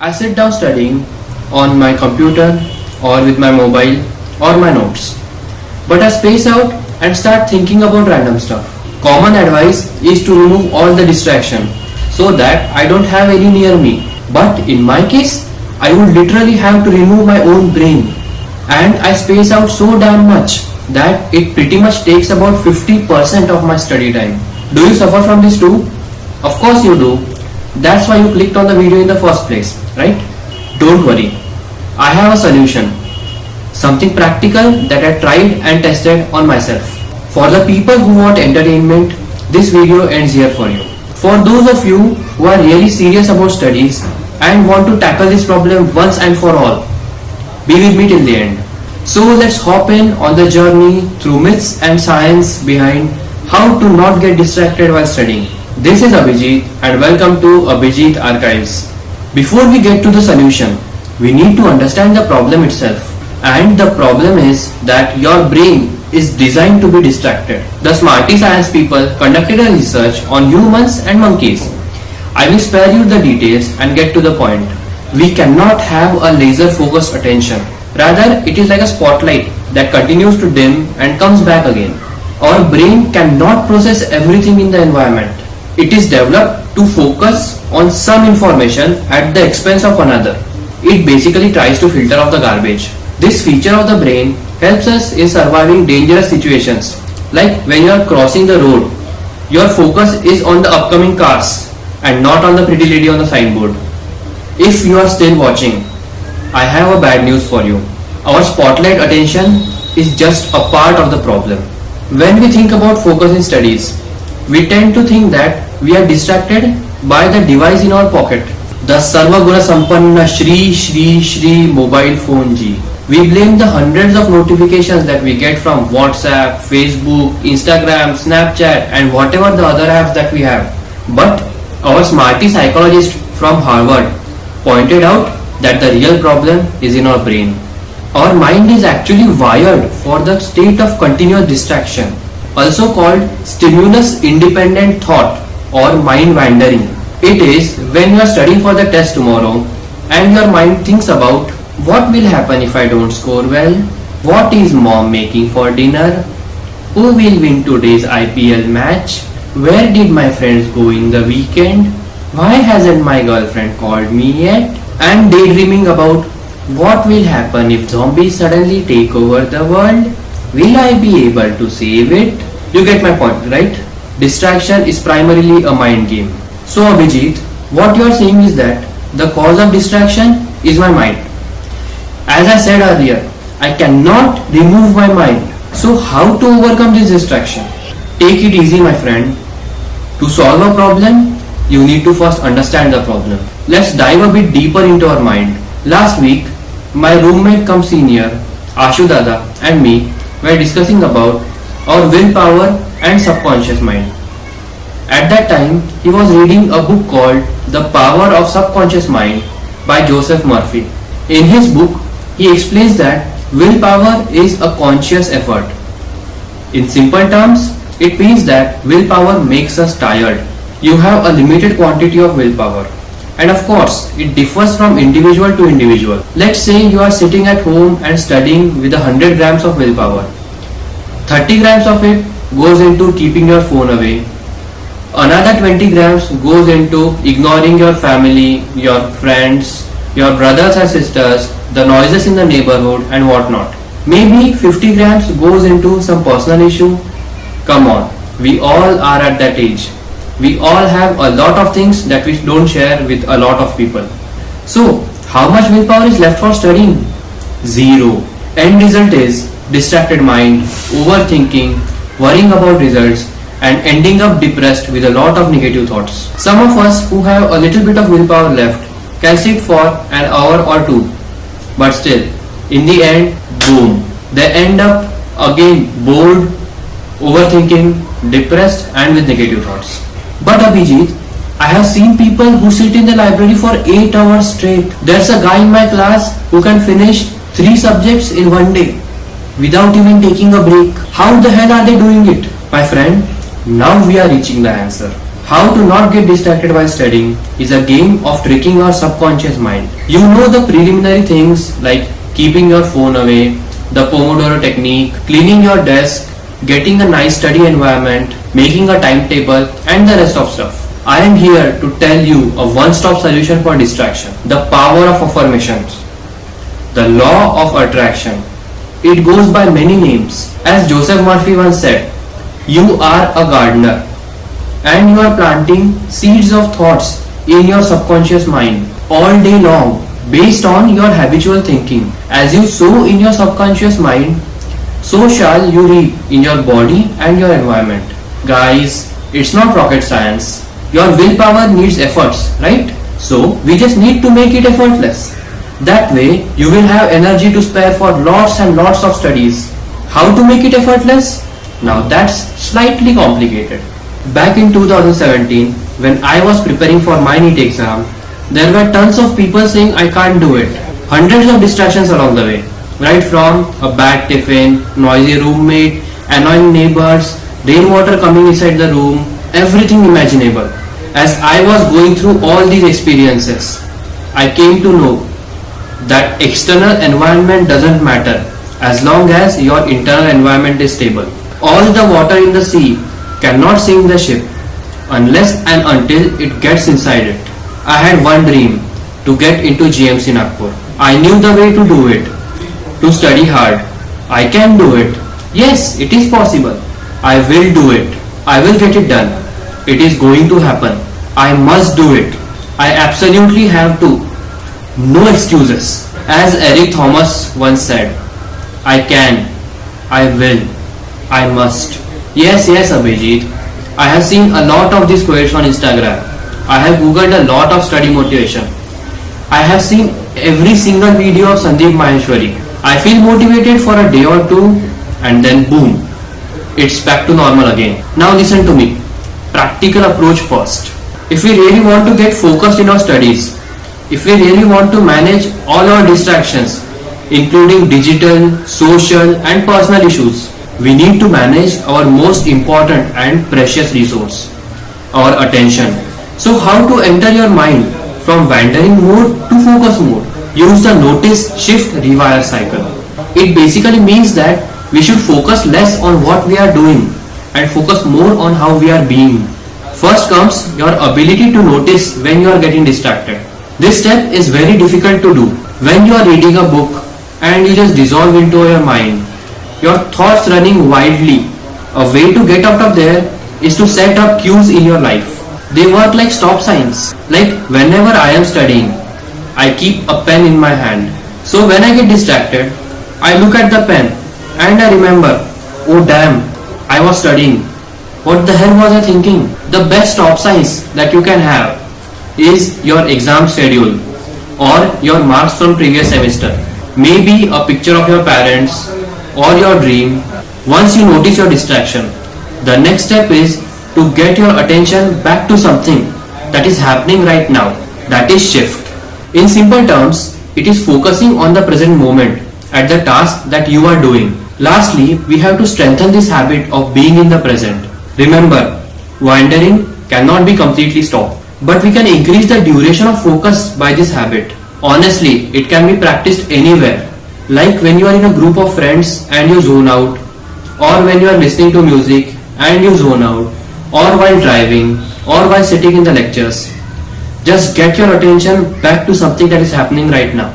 I sit down studying on my computer or with my mobile or my notes. But I space out and start thinking about random stuff. Common advice is to remove all the distraction so that I don't have any near me. But in my case, I would literally have to remove my own brain. And I space out so damn much that it pretty much takes about 50% of my study time. Do you suffer from this too? Of course you do. That's why you clicked on the video in the first place, right? Don't worry. I have a solution. Something practical that I tried and tested on myself. For the people who want entertainment, this video ends here for you. For those of you who are really serious about studies and want to tackle this problem once and for all, be with me till the end. So let's hop in on the journey through myths and science behind how to not get distracted while studying. This is Abhijit and welcome to Abhijit Archives. Before we get to the solution, we need to understand the problem itself. And the problem is that your brain is designed to be distracted. The smarty science people conducted a research on humans and monkeys. I will spare you the details and get to the point. We cannot have a laser focused attention. Rather, it is like a spotlight that continues to dim and comes back again. Our brain cannot process everything in the environment. It is developed to focus on some information at the expense of another. It basically tries to filter out the garbage. This feature of the brain helps us in surviving dangerous situations. Like when you are crossing the road, your focus is on the upcoming cars and not on the pretty lady on the signboard. If you are still watching, I have a bad news for you. Our spotlight attention is just a part of the problem. When we think about focus in studies, we tend to think that we are distracted by the device in our pocket. The Sarva Guna Sampanna Shri Shri Shri mobile phone Ji. We blame the hundreds of notifications that we get from WhatsApp, Facebook, Instagram, Snapchat and whatever the other apps that we have. But our smarty psychologist from Harvard pointed out that the real problem is in our brain. Our mind is actually wired for the state of continuous distraction, also called stimulus independent thought or mind wandering. It is when you are studying for the test tomorrow and your mind thinks about what will happen if I don't score well, what is mom making for dinner, who will win today's IPL match, where did my friends go in the weekend, why hasn't my girlfriend called me yet, and daydreaming about what will happen if zombies suddenly take over the world, will I be able to save it? You get my point, right? Distraction is primarily a mind game. So Abhijit, what you are saying is that the cause of distraction is my mind. As I said earlier, I cannot remove my mind. So how to overcome this distraction? Take it easy, my friend. To solve a problem, you need to first understand the problem. Let's dive a bit deeper into our mind. Last week, my roommate cum senior, Ashu Dada and me were discussing about our willpower and subconscious mind. At that time, he was reading a book called The Power of Subconscious Mind by Joseph Murphy. In his book, he explains that willpower is a conscious effort. In simple terms, it means that willpower makes us tired. You have a limited quantity of willpower. And of course, it differs from individual to individual. Let's say you are sitting at home and studying with 100 grams of willpower. 30 grams of it goes into keeping your phone away. Another 20 grams goes into ignoring your family, your friends, your brothers and sisters, the noises in the neighborhood and whatnot. Maybe 50 grams goes into some personal issue. Come on, we all are at that age. We all have a lot of things that we don't share with a lot of people. So, how much willpower is left for studying? Zero. End result is distracted mind, overthinking, worrying about results, and ending up depressed with a lot of negative thoughts. Some of us who have a little bit of willpower left can sit for an hour or two, but still, in the end, boom, they end up again bored, overthinking, depressed and with negative thoughts. But Abhijit, I have seen people who sit in the library for 8 hours straight. There's a guy in my class who can finish 3 subjects in one day without even taking a break. How the hell are they doing it? My friend, now we are reaching the answer. How to not get distracted while studying is a game of tricking your subconscious mind. You know the preliminary things like keeping your phone away, the Pomodoro technique, cleaning your desk, getting a nice study environment, making a timetable, and the rest of stuff. I am here to tell you a one-stop solution for distraction. The power of affirmations. The law of attraction. It goes by many names. As Joseph Murphy once said, you are a gardener and you are planting seeds of thoughts in your subconscious mind all day long based on your habitual thinking. As you sow in your subconscious mind, so shall you reap in your body and your environment. Guys, it's not rocket science. Your willpower needs efforts, right? So we just need to make it effortless. That way you will have energy to spare for lots and lots of studies. How to make it effortless? Now that's slightly complicated. Back in 2017, when I was preparing for my NEET exam, there were tons of people saying I can't do it. Hundreds of distractions along the way. Right from a bad tiffin, noisy roommate, annoying neighbors, rainwater coming inside the room, everything imaginable. As I was going through all these experiences, I came to know that external environment doesn't matter as long as your internal environment is stable. All the water in the sea cannot sink the ship unless and until it gets inside it. I had one dream, to get into GMC Nagpur. I knew the way to do it, to study hard. I can do it. Yes, it is possible. I will do it. I will get it done. It is going to happen. I must do it. I absolutely have to. No excuses. As Eric Thomas once said, I can, I will, I must. Yes, Abhijit. I have seen a lot of these quotes on Instagram. I have googled a lot of study motivation. I have seen every single video of Sandeep Maheshwari. I feel motivated for a day or two and then boom, it's back to normal again. Now listen to me. Practical approach first. If we really want to get focused in our studies, if we really want to manage all our distractions, including digital, social and personal issues, we need to manage our most important and precious resource, our attention. So how to enter your mind from wandering mode to focus mode? Use the notice, shift, rewire cycle. It basically means that we should focus less on what we are doing and focus more on how we are being. First comes your ability to notice when you are getting distracted. This step is very difficult to do. When you are reading a book and you just dissolve into your mind, your thoughts running wildly, a way to get out of there is to set up cues in your life. They work like stop signs. Like whenever I am studying, I keep a pen in my hand. So when I get distracted, I look at the pen and I remember, oh damn, I was studying. What the hell was I thinking? The best stop signs that you can have is your exam schedule or your marks from previous semester. Maybe a picture of your parents or your dream. Once you notice your distraction, the next step is to get your attention back to something that is happening right now. That is shift. In simple terms, it is focusing on the present moment at the task that you are doing. Lastly, we have to strengthen this habit of being in the present. Remember, wandering cannot be completely stopped, but we can increase the duration of focus by this habit. Honestly, it can be practiced anywhere. Like when you are in a group of friends and you zone out, or when you are listening to music and you zone out, or while driving, or while sitting in the lectures. Just get your attention back to something that is happening right now.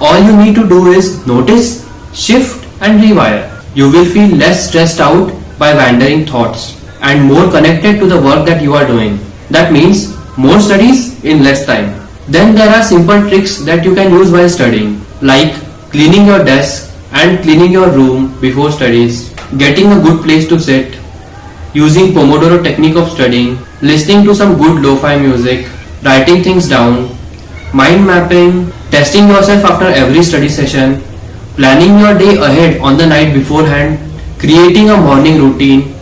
All you need to do is notice, shift and rewire. You will feel less stressed out by wandering thoughts and more connected to the work that you are doing. That means more studies in less time. Then there are simple tricks that you can use while studying, like cleaning your desk and cleaning your room before studies, getting a good place to sit, using Pomodoro technique of studying, listening to some good lo-fi music, writing things down, mind mapping, testing yourself after every study session, planning your day ahead on the night beforehand, creating a morning routine,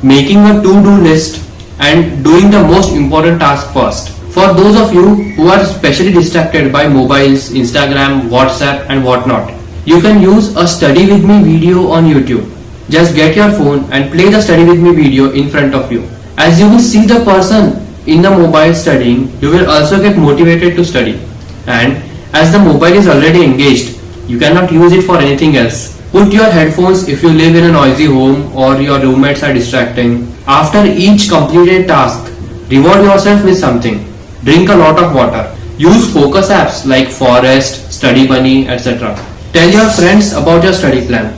making a to-do list, and doing the most important task first. For those of you who are especially distracted by mobiles, Instagram, WhatsApp and whatnot, you can use a study with me video on YouTube. Just get your phone and play the study with me video in front of you. As you will see the person in the mobile studying, you will also get motivated to study. And as the mobile is already engaged, you cannot use it for anything else. Put your headphones if you live in a noisy home or your roommates are distracting. After each completed task, reward yourself with something. Drink a lot of water. Use focus apps like Forest, Study Bunny, etc. Tell your friends about your study plan.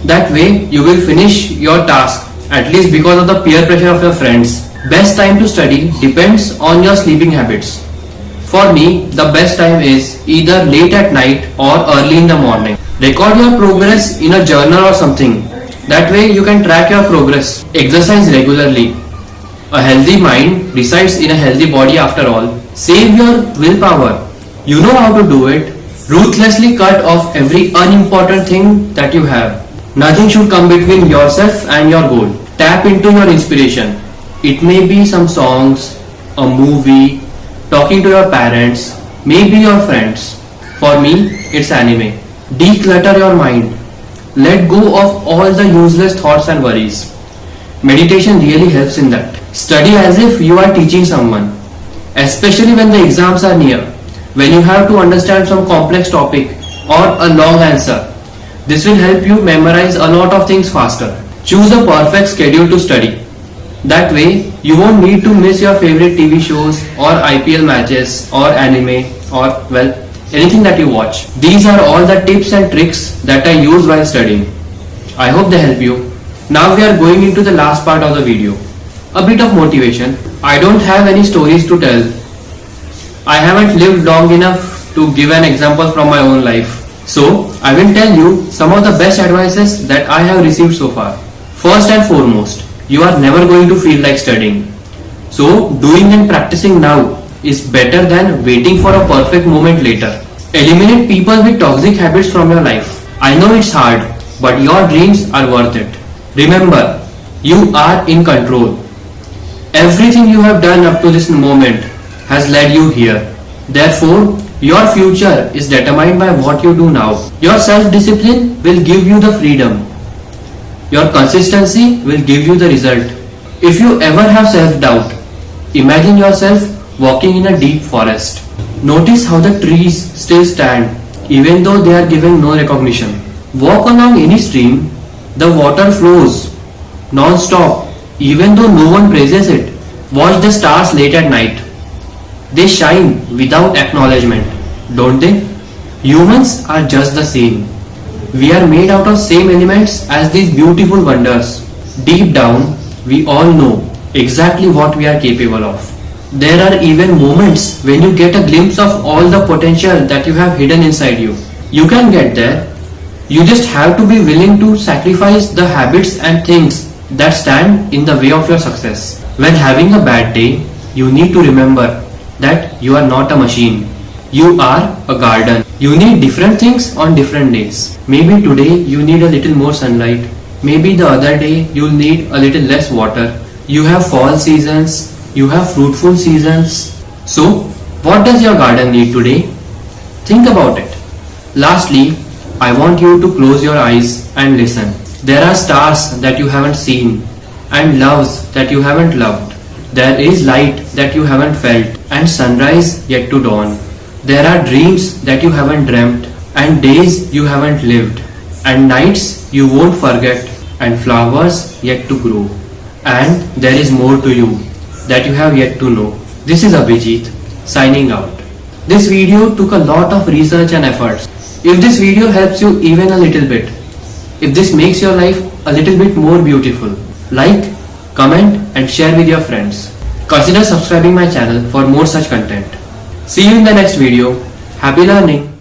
That way you will finish your task at least because of the peer pressure of your friends. Best time to study depends on your sleeping habits. For me, the best time is either late at night or early in the morning. Record your progress in a journal or something. That way you can track your progress. Exercise regularly. A healthy mind resides in a healthy body after all. Save your willpower. You know how to do it. Ruthlessly cut off every unimportant thing that you have. Nothing should come between yourself and your goal. Tap into your inspiration. It may be some songs, a movie, talking to your parents, maybe your friends. For me, it's anime. Declutter your mind. Let go of all the useless thoughts and worries. Meditation really helps in that. Study as if you are teaching someone, especially when the exams are near, when you have to understand some complex topic or a long answer. This will help you memorize a lot of things faster. Choose a perfect schedule to study. That way, you won't need to miss your favorite TV shows or IPL matches or anime or, well, anything that you watch. These are all the tips and tricks that I use while studying. I hope they help you. Now we are going into the last part of the video. A bit of motivation. I don't have any stories to tell. I haven't lived long enough to give an example from my own life. So, I will tell you some of the best advices that I have received so far. First and foremost, you are never going to feel like studying. So, doing and practicing now is better than waiting for a perfect moment later. Eliminate people with toxic habits from your life. I know it's hard, but your dreams are worth it. Remember, you are in control. Everything you have done up to this moment has led you here. Therefore, your future is determined by what you do now. Your self-discipline will give you the freedom. Your consistency will give you the result. If you ever have self-doubt, imagine yourself walking in a deep forest. Notice how the trees still stand even though they are given no recognition. Walk along any stream, the water flows non-stop even though no one praises it. Watch the stars late at night. They shine without acknowledgement, don't they? Humans are just the same. We are made out of same elements as these beautiful wonders. Deep down, we all know exactly what we are capable of. There are even moments when you get a glimpse of all the potential that you have hidden inside you. You can get there. You just have to be willing to sacrifice the habits and things that stand in the way of your success. When having a bad day, you need to remember that you are not a machine. You are a garden. You need different things on different days. Maybe today you need a little more sunlight. Maybe the other day you'll need a little less water. You have fall seasons. You have fruitful seasons. So, what does your garden need today? Think about it. Lastly, I want you to close your eyes and listen. There are stars that you haven't seen and loves that you haven't loved. There is light that you haven't felt and sunrise yet to dawn. There are dreams that you haven't dreamt and days you haven't lived and nights you won't forget and flowers yet to grow. And there is more to you that you have yet to know. This is Abhijit signing out. This video took a lot of research and efforts. If this video helps you even a little bit, if this makes your life a little bit more beautiful, like, comment and share with your friends. Consider subscribing my channel for more such content. See you in the next video. Happy learning!